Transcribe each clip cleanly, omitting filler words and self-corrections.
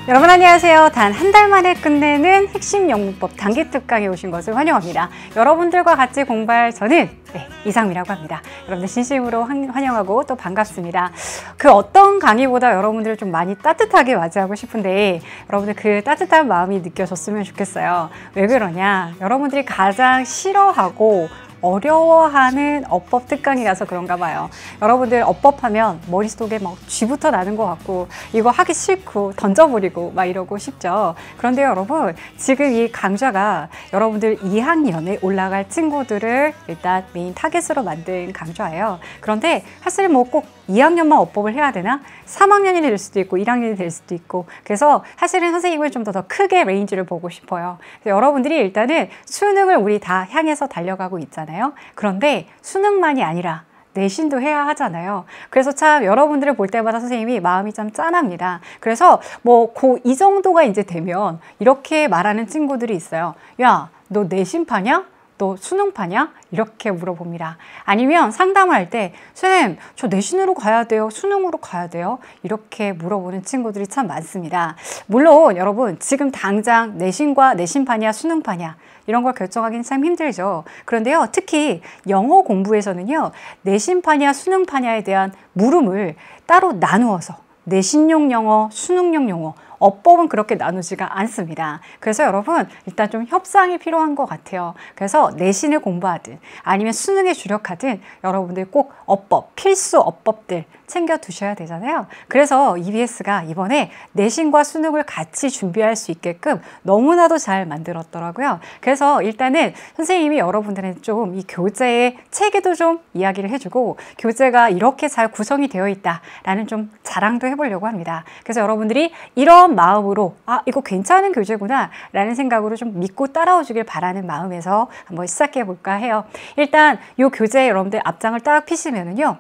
여러분 안녕하세요. 단 한 달 만에 끝내는 핵심 영문법 단기 특강에 오신 것을 환영합니다. 여러분들과 같이 공부할 저는 이상미라고 합니다. 여러분들 진심으로 환영하고 또 반갑습니다. 그 어떤 강의보다 여러분들을 좀 많이 따뜻하게 맞이하고 싶은데 여러분들 그 따뜻한 마음이 느껴졌으면 좋겠어요. 왜 그러냐? 여러분들이 가장 싫어하고 어려워하는 어법 특강이라서 그런가 봐요. 여러분들 어법하면 머릿속에 막 쥐부터 나는 것 같고 이거 하기 싫고 던져버리고 막 이러고 싶죠. 그런데 여러분 지금 이 강좌가 여러분들 2학년에 올라갈 친구들을 일단 메인 타겟으로 만든 강좌예요. 그런데 사실 뭐 꼭 2학년만 어법을 해야 되나? 3학년이 될 수도 있고 1학년이 될 수도 있고 그래서 사실은 선생님을 좀 더 크게 레인지를 보고 싶어요. 여러분들이 일단은 수능을 우리 다 향해서 달려가고 있잖아요. 그런데 수능만이 아니라 내신도 해야 하잖아요. 그래서 참 여러분들을 볼 때마다 선생님이 마음이 좀 짠합니다. 그래서 뭐 이 정도가 이제 되면 이렇게 말하는 친구들이 있어요. 야, 너 내신 파냐? 너 수능 파냐? 이렇게 물어봅니다. 아니면 상담을 할 때 쌤, 저 내신으로 가야 돼요? 수능으로 가야 돼요? 이렇게 물어보는 친구들이 참 많습니다. 물론 여러분 지금 당장 내신과 내신파냐 수능파냐 이런 걸 결정하기는 참 힘들죠. 그런데요, 특히 영어 공부에서는요, 내신파냐 수능파냐에 대한 물음을 따로 나누어서 내신용 영어, 수능용 영어, 어법은 그렇게 나누지가 않습니다. 그래서 여러분 일단 좀 협상이 필요한 것 같아요. 그래서 내신을 공부하든 아니면 수능에 주력하든 여러분들 꼭 어법, 필수 어법들 챙겨 두셔야 되잖아요. 그래서 EBS가 이번에 내신과 수능을 같이 준비할 수 있게끔 너무나도 잘 만들었더라고요. 그래서 일단은 선생님이 여러분들한테 좀 이 교재의 체계도 좀 이야기를 해주고 교재가 이렇게 잘 구성이 되어 있다라는 좀 자랑도 해보려고 합니다. 그래서 여러분들이 이런 마음으로 아 이거 괜찮은 교재구나 라는 생각으로 좀 믿고 따라오 주길 바라는 마음에서 한번 시작해 볼까 해요. 일단 이 교재에 여러분들 앞장을 딱 피시면은요,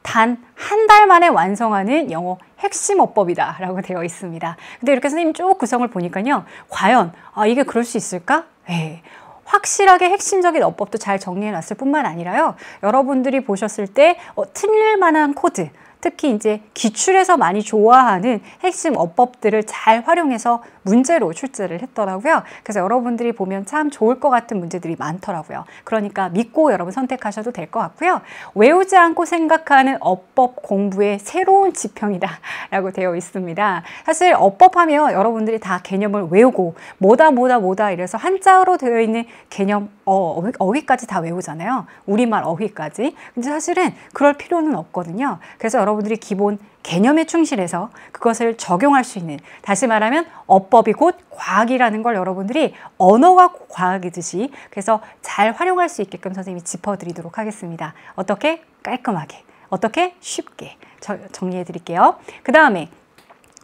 단 한 달 만에 완성하는 영어 핵심 어법이다 라고 되어 있습니다. 근데 이렇게 선생님 쭉 구성을 보니까요, 과연 이게 그럴 수 있을까? 확실하게 핵심적인 어법도 잘 정리해 놨을 뿐만 아니라요, 여러분들이 보셨을 때 틀릴 만한 코드, 특히 이제 기출에서 많이 좋아하는 핵심 어법들을 잘 활용해서 문제로 출제를 했더라고요. 그래서 여러분들이 보면 참 좋을 것 같은 문제들이 많더라고요. 그러니까 믿고 여러분 선택하셔도 될 것 같고요. 외우지 않고 생각하는 어법 공부의 새로운 지평이다 라고 되어 있습니다. 사실 어법하면 여러분들이 다 개념을 외우고 뭐다 이래서 한자로 되어 있는 개념 어휘까지 다 외우잖아요. 우리말 어휘까지. 근데 사실은 그럴 필요는 없거든요. 그래서 여러분들이 기본 개념에 충실해서 그것을 적용할 수 있는, 다시 말하면 어법이 곧 과학이라는 걸 여러분들이 언어가 과학이듯이 그래서 잘 활용할 수 있게끔 선생님이 짚어드리도록 하겠습니다. 어떻게? 깔끔하게. 어떻게? 쉽게 정리해 드릴게요. 그 다음에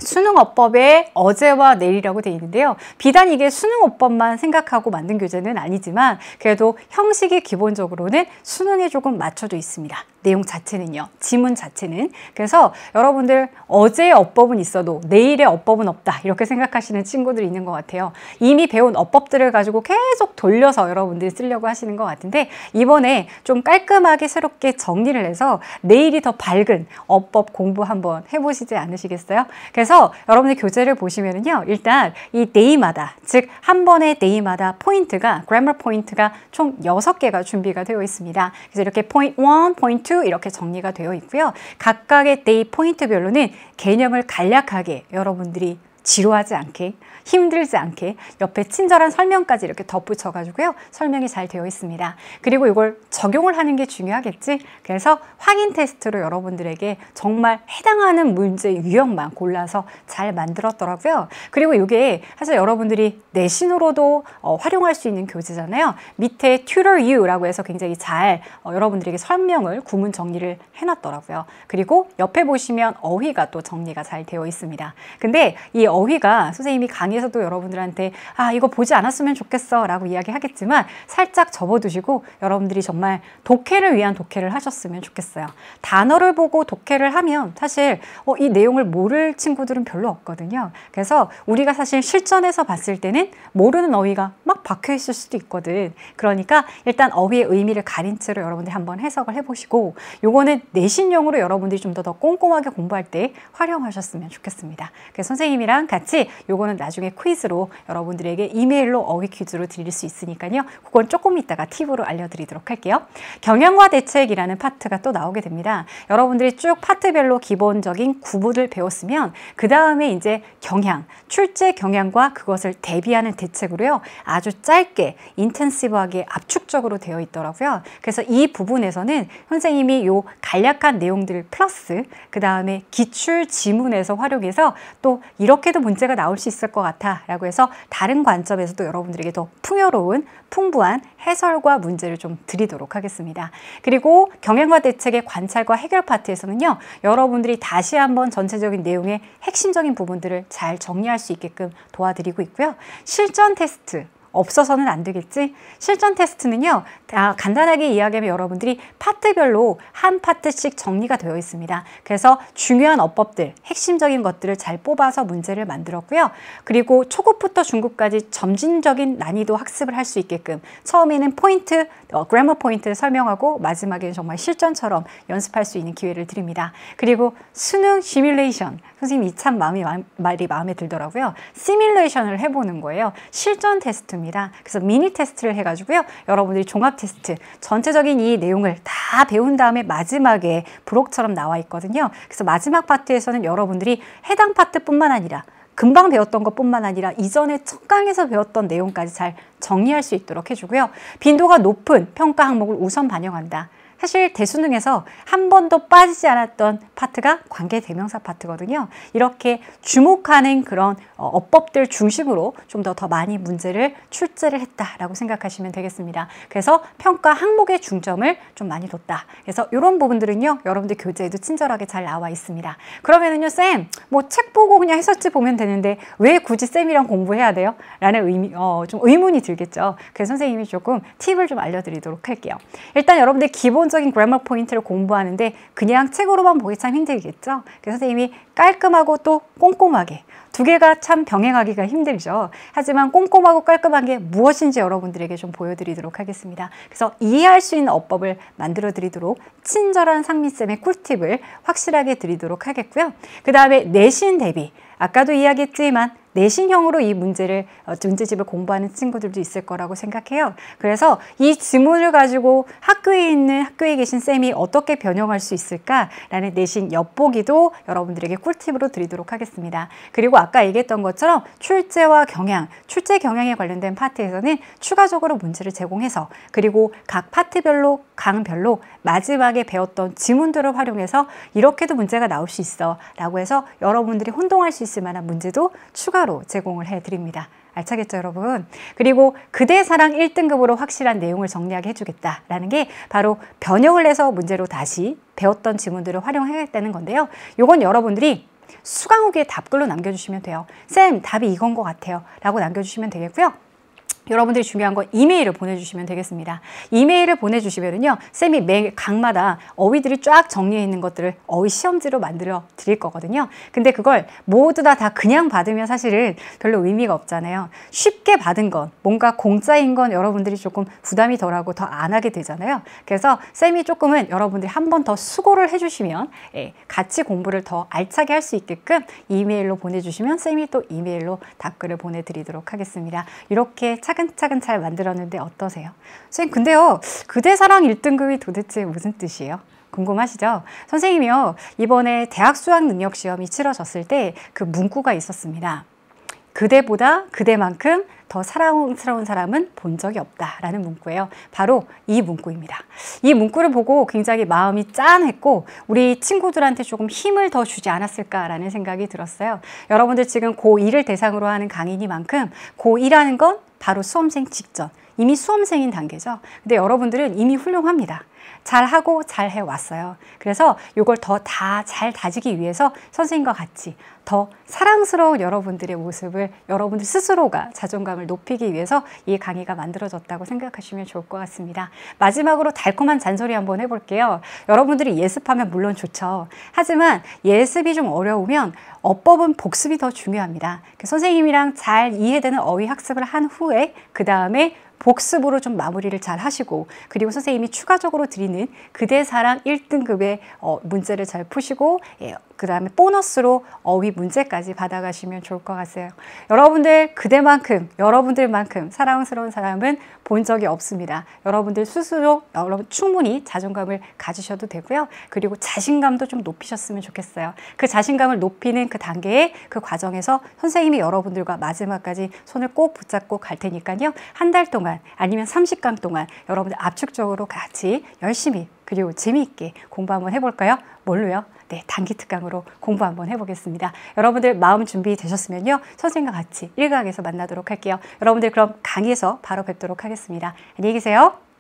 수능어법의 어제와 내일이라고 되어 있는데요. 비단 이게 수능어법만 생각하고 만든 교재는 아니지만 그래도 형식이 기본적으로는 수능에 조금 맞춰져 있습니다. 내용 자체는요. 지문 자체는. 그래서 여러분들 어제의 어법은 있어도 내일의 어법은 없다 이렇게 생각하시는 친구들이 있는 것 같아요. 이미 배운 어법들을 가지고 계속 돌려서 여러분들이 쓰려고 하시는 것 같은데 이번에 좀 깔끔하게 새롭게 정리를 해서 내일이 더 밝은 어법 공부 한번 해보시지 않으시겠어요? 그래서 여러분들 교재를 보시면은요, 일단 이 데이마다, 즉 한 번의 데이마다 포인트가, 그래머 포인트가 총 6개가 준비가 되어 있습니다. 그래서 이렇게 포인트 1, 포인트 2 이렇게 정리가 되어 있고요. 각각의 데이 포인트별로는 개념을 간략하게 여러분들이 지루하지 않게, 힘들지 않게 옆에 친절한 설명까지 이렇게 덧붙여가지고요, 설명이 잘 되어 있습니다. 그리고 이걸 적용을 하는 게 중요하겠지? 그래서 확인 테스트로 여러분들에게 정말 해당하는 문제 유형만 골라서 잘 만들었더라고요. 그리고 이게 사실 여러분들이 내신으로도 활용할 수 있는 교재잖아요. 밑에 Tutor U라고 해서 굉장히 잘 여러분들에게 설명을, 구문 정리를 해놨더라고요. 그리고 옆에 보시면 어휘가 또 정리가 잘 되어 있습니다. 근데 이 어휘가 선생님이 강의에서도 여러분들한테 이거 보지 않았으면 좋겠어 라고 이야기하겠지만 살짝 접어두시고 여러분들이 정말 독해를 위한 독해를 하셨으면 좋겠어요. 단어를 보고 독해를 하면 사실 이 내용을 모를 친구들은 별로 없거든요. 그래서 우리가 사실 실전에서 봤을 때는 모르는 어휘가 막 박혀 있을 수도 있거든. 그러니까 일단 어휘의 의미를 가린 채로 여러분들이 한번 해석을 해보시고, 요거는 내신용으로 여러분들이 좀 더 꼼꼼하게 공부할 때 활용하셨으면 좋겠습니다. 그래서 선생님이랑 팁이랑 같이 요거는 나중에 퀴즈로 여러분들에게 이메일로 어휘 퀴즈로 드릴 수 있으니까요. 그건 조금 이따가 팁으로 알려드리도록 할게요. 경향과 대책이라는 파트가 또 나오게 됩니다. 여러분들이 쭉 파트별로 기본적인 구분을 배웠으면 그 다음에 이제 경향, 출제 경향과 그것을 대비하는 대책으로요. 아주 짧게 인텐시브하게 압축적으로 되어 있더라고요. 그래서 이 부분에서는 선생님이 요 간략한 내용들 플러스 그 다음에 기출 지문에서 활용해서 또 이렇게도 문제가 나올 수 있을 것 같아 라고 해서 다른 관점에서도 여러분들에게 더 풍요로운 풍부한 해설과 문제를 좀 드리도록 하겠습니다. 그리고 경향과 대책의 관찰과 해결 파트에서는요. 여러분들이 다시 한번 전체적인 내용의 핵심적인 부분들을 잘 정리할 수 있게끔 도와드리고 있고요. 실전 테스트 없어서는 안 되겠지? 실전 테스트는요. 간단하게 이야기하면 여러분들이 파트별로 한 파트씩 정리가 되어 있습니다. 그래서 중요한 어법들, 핵심적인 것들을 잘 뽑아서 문제를 만들었고요. 그리고 초급부터 중급까지 점진적인 난이도 학습을 할 수 있게끔 처음에는 포인트, 그래머 포인트를 설명하고 마지막에는 정말 실전처럼 연습할 수 있는 기회를 드립니다. 그리고 수능 시뮬레이션, 선생님 이 참 말이 마음에 들더라고요. 시뮬레이션을 해보는 거예요. 실전 테스트입니다. 그래서 미니 테스트를 해가지고요. 여러분들이 종합 테스트, 전체적인 이 내용을 다 배운 다음에 마지막에 브록처럼 나와 있거든요. 그래서 마지막 파트에서는 여러분들이 해당 파트뿐만 아니라 금방 배웠던 것뿐만 아니라 이전에 첫 강에서 배웠던 내용까지 잘 정리할 수 있도록 해주고요. 빈도가 높은 평가 항목을 우선 반영한다. 사실 대수능에서 한 번도 빠지지 않았던 파트가 관계대명사 파트거든요. 이렇게 주목하는 그런 어법들 중심으로 좀 더 많이 문제를 출제를 했다라고 생각하시면 되겠습니다. 그래서 평가 항목의 중점을 좀 많이 뒀다. 그래서 이런 부분들은요. 여러분들 교재에도 친절하게 잘 나와 있습니다. 그러면은요. 쌤, 뭐 책 보고 그냥 해설지 보면 되는데 왜 굳이 쌤이랑 공부해야 돼요? 라는 좀 의문이 들겠죠. 그래서 선생님이 조금 팁을 좀 알려드리도록 할게요. 일단 여러분들 기본적인 그래머 포인트를 공부하는데 그냥 책으로만 보기 참 힘들겠죠. 그래서 선생님이 깔끔하고 또 꼼꼼하게 두 개가 참 병행하기가 힘들죠. 하지만 꼼꼼하고 깔끔한 게 무엇인지 여러분들에게 좀 보여드리도록 하겠습니다. 그래서 이해할 수 있는 어법을 만들어 드리도록 친절한 상민쌤의 꿀팁을 확실하게 드리도록 하겠고요. 그 다음에 내신 대비, 아까도 이야기했지만 내신형으로 이 문제집을 공부하는 친구들도 있을 거라고 생각해요. 그래서 이 지문을 가지고 학교에 계신 쌤이 어떻게 변형할 수 있을까라는 내신 엿보기도 여러분들에게 꿀팁으로 드리도록 하겠습니다. 그리고 아까 얘기했던 것처럼 출제와 경향, 출제 경향에 관련된 파트에서는 추가적으로 문제를 제공해서 그리고 각 파트별로, 강별로 마지막에 배웠던 지문들을 활용해서 이렇게도 문제가 나올 수 있어 라고 해서 여러분들이 혼동할 수 있을 만한 문제도 추가로 제공을 해드립니다. 알차겠죠, 여러분? 그리고 그대사랑 1등급으로 확실한 내용을 정리하게 해주겠다라는 게 바로 변형을 해서 문제로 다시 배웠던 지문들을 활용하겠다는 건데요. 요건 여러분들이 수강 후기에 답글로 남겨주시면 돼요. 쌤, 답이 이건 것 같아요. 라고 남겨주시면 되겠고요. 여러분들이 중요한 건 이메일을 보내주시면 되겠습니다. 이메일을 보내주시면요. 쌤이 매 강마다 어휘들이 쫙 정리해 있는 것들을 어휘 시험지로 만들어 드릴 거거든요. 근데 그걸 모두 다 그냥 받으면 사실은 별로 의미가 없잖아요. 쉽게 받은 건, 뭔가 공짜인 건 여러분들이 조금 부담이 덜하고 더 안 하게 되잖아요. 그래서 쌤이 조금은 여러분들이 한 번 더 수고를 해주시면 같이 공부를 더 알차게 할 수 있게끔 이메일로 보내주시면 쌤이 또 이메일로 답글을 보내드리도록 하겠습니다. 이렇게 차근차근 잘 만들었는데 어떠세요? 선생님, 근데요, 그대사랑 1등급이 도대체 무슨 뜻이에요? 궁금하시죠? 선생님이요, 이번에 대학 수학 능력 시험이 치러졌을 때 그 문구가 있었습니다. 그대보다 그대만큼 더 사랑스러운 사람은 본 적이 없다라는 문구예요. 바로 이 문구입니다. 이 문구를 보고 굉장히 마음이 짠했고 우리 친구들한테 조금 힘을 더 주지 않았을까라는 생각이 들었어요. 여러분들 지금 고1을 대상으로 하는 강의니만큼 고1하는 건 바로 수험생 직전, 이미 수험생인 단계죠. 근데 여러분들은 이미 훌륭합니다. 잘하고 잘 해왔어요. 그래서 이걸 더 다 잘 다지기 위해서 선생님과 같이 더 사랑스러운 여러분들의 모습을 여러분들 스스로가 자존감을 높이기 위해서 이 강의가 만들어졌다고 생각하시면 좋을 것 같습니다. 마지막으로 달콤한 잔소리 한번 해볼게요. 여러분들이 예습하면 물론 좋죠. 하지만 예습이 좀 어려우면 어법은 복습이 더 중요합니다. 선생님이랑 잘 이해되는 어휘 학습을 한 후에 그 다음에 복습으로 좀 마무리를 잘 하시고, 그리고 선생님이 추가적으로 드리는 그대사랑 1등급의 문제를 잘 푸시고, 그 다음에 보너스로 어휘 문제까지 받아가시면 좋을 것 같아요. 여러분들 그대만큼, 여러분들만큼 사랑스러운 사람은 본 적이 없습니다. 여러분들 스스로 충분히 자존감을 가지셔도 되고요. 그리고 자신감도 좀 높이셨으면 좋겠어요. 그 자신감을 높이는 그 단계에, 그 과정에서 선생님이 여러분들과 마지막까지 손을 꼭 붙잡고 갈 테니까요. 한 달 동안 아니면 30강 동안 여러분들 압축적으로 같이 열심히 그리고 재미있게 공부 한번 해볼까요? 뭘로요? 네, 단기 특강으로 공부 한번 해보겠습니다. 여러분들 마음 준비되셨으면요, 선생님과 같이 1강에서 만나도록 할게요. 여러분들 그럼 강의에서 바로 뵙도록 하겠습니다. 안녕히 계세요.